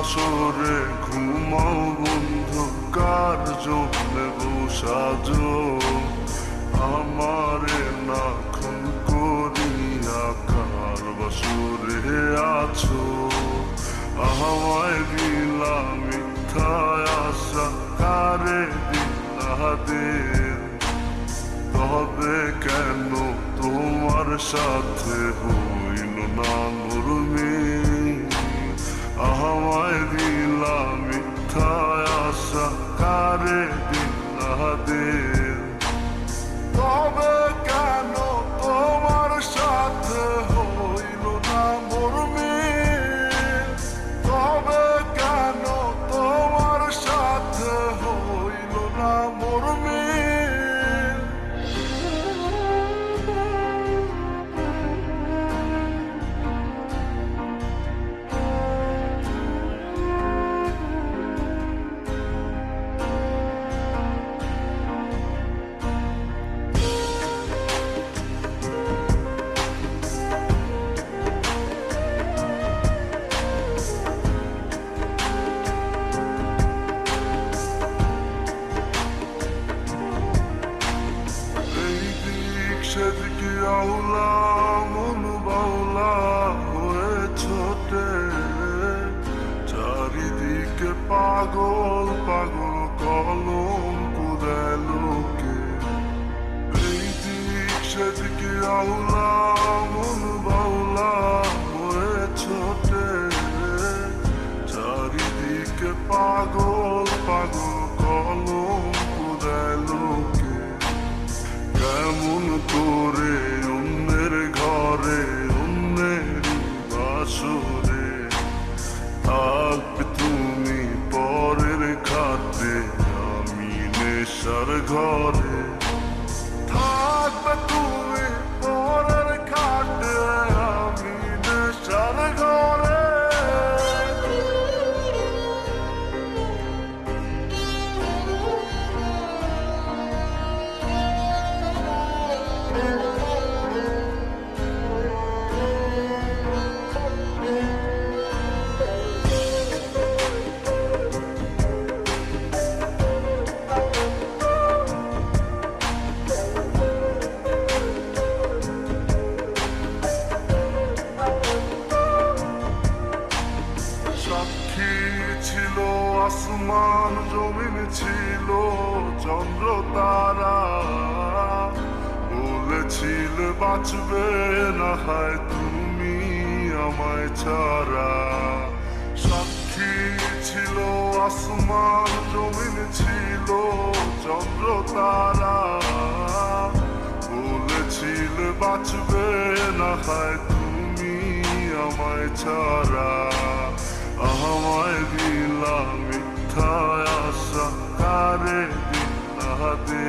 বাসরে ঘুমাও বন্ধু, কার জন্যে বসাজো আমারে না খুন করিয়া, কার বাসরে আছো আমায় দিলা মিথ্যা আশা, কারে দিলা দিন। তবে কেন তোমার সাথে হইল না নরমি, আমায় দিলা মিথ্যা আশা, কারে দিলা দিন। তবে কেন তোমার সাথে হইল না মরমি, তবে কেন তোমার সাথে হইল না মরমি। সেদিকে আউলা মন বাউলা হয়ে ছোটে, চারিদিকে পাগল পাগল কলঙ্ক দেয় লোকে। এই দিক সেদিকে আউলা মন বাউলা হয়ে ছোটে, চারিদিকে পাগল পাগল কলঙ্ক দেয় লোকে। কেমন করে অন্যের ঘরে অন্যের বাসরে থাকবে তুমি পরের খাতে, আমি নেশার ঘরে থাকবে তুমি পরের খাতে, আমি নেশার ঘরে। সাক্ষী ছিল আসমান জমিন ছিল চন্দ্র তারা, বলেছিল বাঁচবে না হয় তুমি আমায় ছাড়া। সাক্ষী ছিল আসমান জমিন ছিল চন্দ্র তারা, বলেছিল বাঁচবে না হয় তুমি আমায় ছাড়া। আমায় দিলা মিথ্যা আশা, কারে দিলা দে।